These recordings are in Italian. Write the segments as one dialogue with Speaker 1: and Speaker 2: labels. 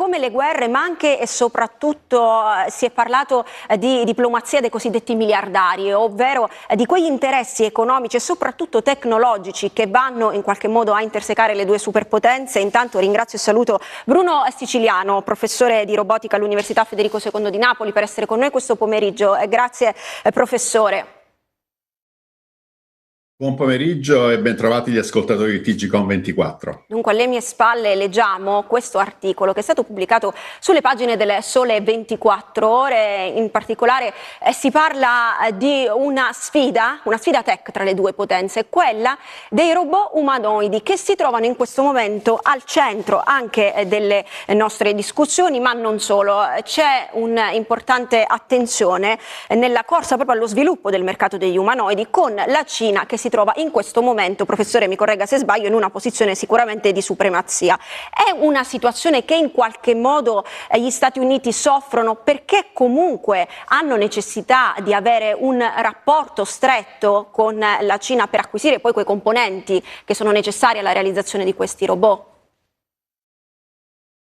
Speaker 1: come le guerre, ma anche e soprattutto si è parlato di diplomazia dei cosiddetti miliardari, ovvero di quegli interessi economici e soprattutto tecnologici che vanno in qualche modo a intersecare le due superpotenze. Intanto ringrazio e saluto Bruno Siciliano, professore di robotica all'Università Federico II di Napoli, per essere con noi questo pomeriggio. Grazie professore.
Speaker 2: Buon pomeriggio e bentrovati gli ascoltatori di TGCOM24.
Speaker 1: Dunque, alle mie spalle leggiamo questo articolo che è stato pubblicato sulle pagine del Sole 24 Ore. In particolare si parla di una sfida tech tra le due potenze, quella dei robot umanoidi che si trovano in questo momento al centro anche delle nostre discussioni, ma non solo. C'è un'importante attenzione nella corsa proprio allo sviluppo del mercato degli umanoidi, con la Cina che si trova in questo momento, professore mi corregga se sbaglio, in una posizione sicuramente di supremazia. È una situazione che in qualche modo gli Stati Uniti soffrono perché comunque hanno necessità di avere un rapporto stretto con la Cina per acquisire poi quei componenti che sono necessari alla realizzazione di questi robot?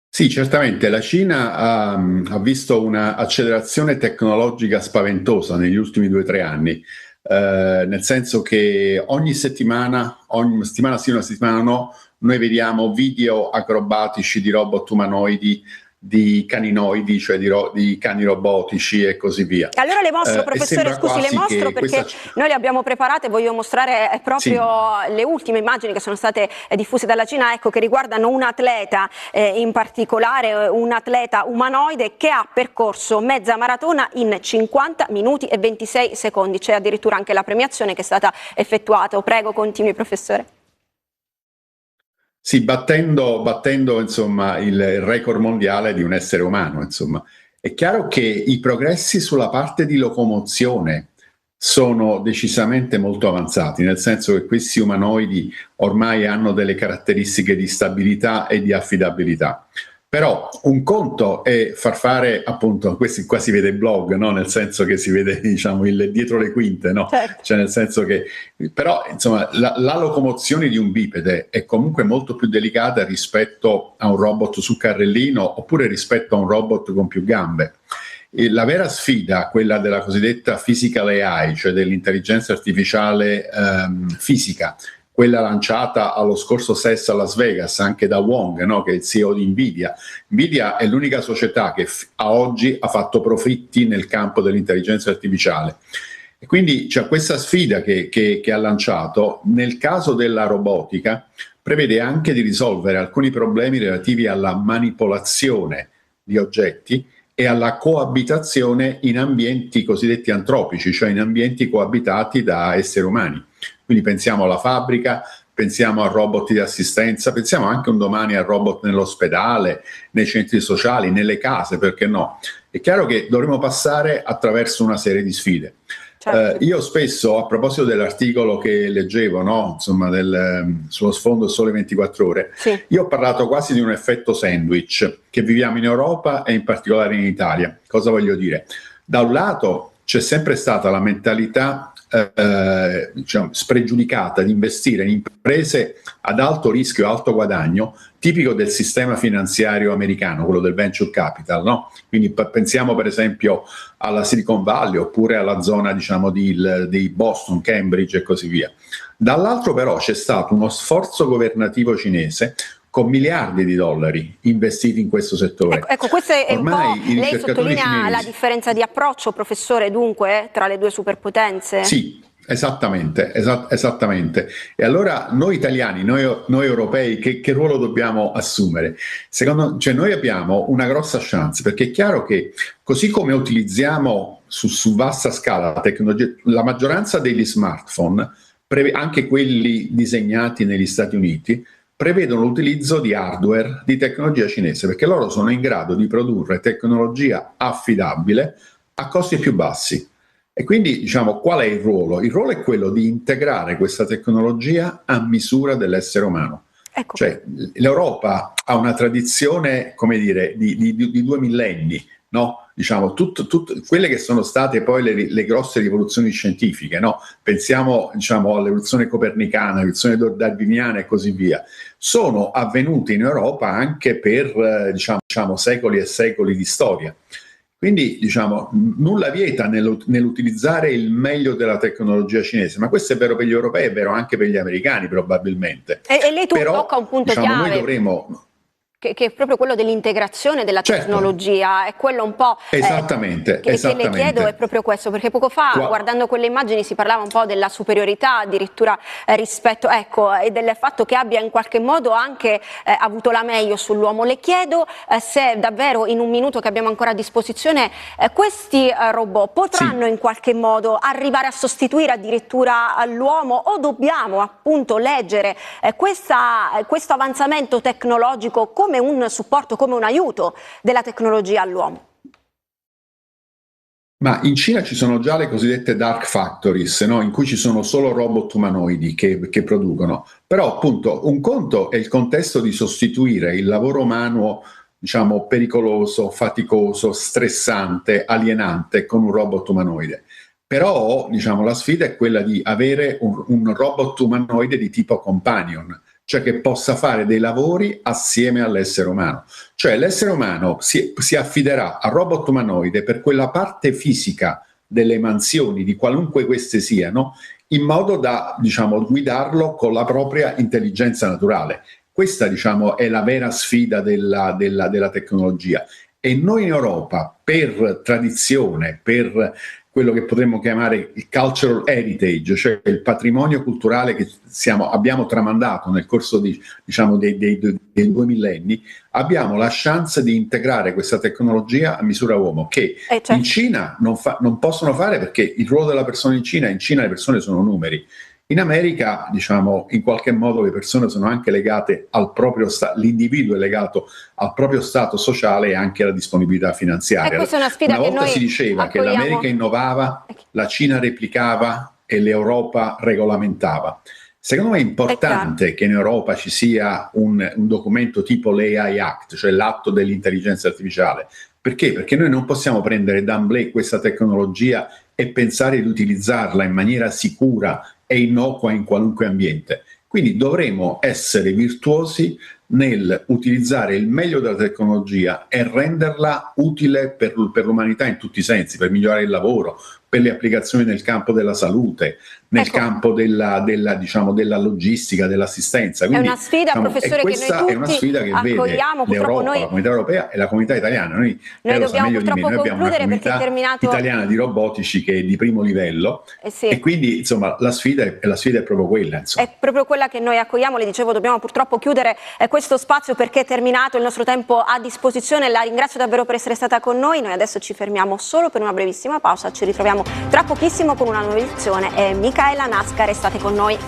Speaker 2: Sì, certamente la Cina ha visto una accelerazione tecnologica spaventosa negli ultimi 2 o 3 anni. Nel senso che ogni settimana sì, una settimana no, noi vediamo video acrobatici di robot umanoidi, di caninoidi, cioè di cani robotici e così via.
Speaker 1: Allora le mostro, professore, scusi, le mostro perché noi le abbiamo preparate, voglio mostrare proprio le ultime immagini che sono state diffuse dalla Cina, ecco, che riguardano un atleta in particolare, un atleta umanoide che ha percorso mezza maratona in 50 minuti e 26 secondi, c'è addirittura anche la premiazione che è stata effettuata. Prego, continui professore.
Speaker 2: Sì, battendo insomma il record mondiale di un essere umano, insomma. È chiaro che i progressi sulla parte di locomozione sono decisamente molto avanzati, nel senso che questi umanoidi ormai hanno delle caratteristiche di stabilità e di affidabilità. Però un conto è far fare, appunto, qua si vede il blog, no? Nel senso che si vede, diciamo, il dietro le quinte, no?
Speaker 1: Certo.
Speaker 2: Cioè nel senso che, però, insomma, la locomozione di un bipede è comunque molto più delicata rispetto a un robot su carrellino oppure rispetto a un robot con più gambe. E la vera sfida, quella della cosiddetta physical AI, cioè dell'intelligenza artificiale fisica, quella lanciata allo scorso CES a Las Vegas anche da Wong, no? Che è il CEO di Nvidia. Nvidia è l'unica società che a oggi ha fatto profitti nel campo dell'intelligenza artificiale. E quindi c'è questa sfida che ha lanciato. Nel caso della robotica prevede anche di risolvere alcuni problemi relativi alla manipolazione di oggetti e alla coabitazione in ambienti cosiddetti antropici, cioè in ambienti coabitati da esseri umani. Quindi pensiamo alla fabbrica, pensiamo a robot di assistenza, pensiamo anche un domani a robot nell'ospedale, nei centri sociali, nelle case, perché no? È chiaro che dovremo passare attraverso una serie di sfide.
Speaker 1: Certo.
Speaker 2: Io spesso, a proposito dell'articolo che leggevo, no? Insomma, sullo sfondo Sole 24 Ore,
Speaker 1: Sì.
Speaker 2: io ho parlato quasi di un effetto sandwich che viviamo in Europa e in particolare in Italia. Cosa voglio dire? Da un lato c'è sempre stata la mentalità diciamo, spregiudicata di investire in imprese ad alto rischio e alto guadagno, tipico del sistema finanziario americano, quello del venture capital, no? Quindi pensiamo per esempio alla Silicon Valley oppure alla zona, diciamo, di Boston, Cambridge e così via. Dall'altro però c'è stato uno sforzo governativo cinese con miliardi di dollari investiti in questo settore.
Speaker 1: Ecco, questo è
Speaker 2: ormai
Speaker 1: un po', lei sottolinea
Speaker 2: cinesi,
Speaker 1: la differenza di approccio, professore, dunque, tra le due superpotenze?
Speaker 2: Sì, esattamente. E allora noi italiani, noi europei, che ruolo dobbiamo assumere? Cioè noi abbiamo una grossa chance, perché è chiaro che così come utilizziamo su vasta scala la tecnologia, la maggioranza degli smartphone, anche quelli disegnati negli Stati Uniti, prevedono l'utilizzo di hardware di tecnologia cinese, perché loro sono in grado di produrre tecnologia affidabile a costi più bassi. E quindi, diciamo, qual è il ruolo? Il ruolo è quello di integrare questa tecnologia a misura dell'essere umano.
Speaker 1: Ecco.
Speaker 2: Cioè, l'Europa ha una tradizione, come dire, di 2 millenni, no? Diciamo, quelle che sono state poi le grosse rivoluzioni scientifiche, no? Pensiamo, diciamo, all'evoluzione copernicana, all'evoluzione darwiniana e così via, sono avvenute in Europa anche per, diciamo, diciamo, secoli e secoli di storia. Quindi, diciamo, nulla vieta nell'utilizzare il meglio della tecnologia cinese, ma questo è vero per gli europei, è vero anche per gli americani probabilmente.
Speaker 1: E lei
Speaker 2: Però,
Speaker 1: tocca un punto
Speaker 2: diciamo,
Speaker 1: chiave.
Speaker 2: noi dovremo...
Speaker 1: Che è proprio quello dell'integrazione della tecnologia, è quello un po'
Speaker 2: esattamente.
Speaker 1: che le chiedo è proprio questo, perché poco fa guardando quelle immagini si parlava un po' della superiorità addirittura rispetto, ecco, e del fatto che abbia in qualche modo anche avuto la meglio sull'uomo. Le chiedo se davvero in un minuto che abbiamo ancora a disposizione questi robot potranno in qualche modo arrivare a sostituire addirittura l'uomo, o dobbiamo appunto leggere questo avanzamento tecnologico come un supporto, come un aiuto della tecnologia all'uomo?
Speaker 2: Ma in Cina ci sono già le cosiddette dark factories, no? In cui ci sono solo robot umanoidi che producono. Però appunto un conto è il contesto di sostituire il lavoro umano, diciamo, pericoloso, faticoso, stressante, alienante con un robot umanoide. Però, diciamo, la sfida è quella di avere un robot umanoide di tipo companion, cioè che possa fare dei lavori assieme all'essere umano. Cioè l'essere umano si affiderà al robot umanoide per quella parte fisica delle mansioni, di qualunque queste siano, in modo da, diciamo, guidarlo con la propria intelligenza naturale. Questa, diciamo, è la vera sfida della tecnologia. E noi in Europa, per tradizione, per quello che potremmo chiamare il cultural heritage, cioè il patrimonio culturale che abbiamo tramandato nel corso diciamo, dei 2 millenni, abbiamo la chance di integrare questa tecnologia a misura uomo, che in Cina non possono fare, perché il ruolo della persona in Cina le persone sono numeri. In America, diciamo, in qualche modo le persone sono anche legate al proprio stato, l'individuo è legato al proprio stato sociale e anche alla disponibilità finanziaria.
Speaker 1: Questa è una sfida
Speaker 2: una
Speaker 1: che
Speaker 2: volta
Speaker 1: noi
Speaker 2: si diceva che l'America innovava, la Cina replicava e l'Europa regolamentava. Secondo me è importante che in Europa ci sia un documento tipo l'AI Act, cioè l'atto dell'intelligenza artificiale. Perché? Perché noi non possiamo prendere d'emblée questa tecnologia e pensare di utilizzarla in maniera sicura e innocua in qualunque ambiente. Quindi dovremo essere virtuosi nel utilizzare il meglio della tecnologia e renderla utile per l'umanità in tutti i sensi, per migliorare il lavoro, per le applicazioni nel campo della salute, nel campo della logistica, dell'assistenza. Quindi,
Speaker 1: è una sfida, professore, che noi tutti
Speaker 2: è una sfida che vede l'Europa, la comunità europea e la comunità italiana. Noi
Speaker 1: dobbiamo purtroppo concludere perché è terminato.
Speaker 2: Italiana di robotici che è di primo livello, e quindi insomma la sfida è proprio quella. Insomma.
Speaker 1: È proprio quella che noi accogliamo. Le dicevo, dobbiamo purtroppo chiudere questo spazio perché è terminato il nostro tempo a disposizione. La ringrazio davvero per essere stata con noi. Noi adesso ci fermiamo solo per una brevissima pausa, ci ritroviamo tra pochissimo con una nuova edizione. Micaela Nasca, restate con noi.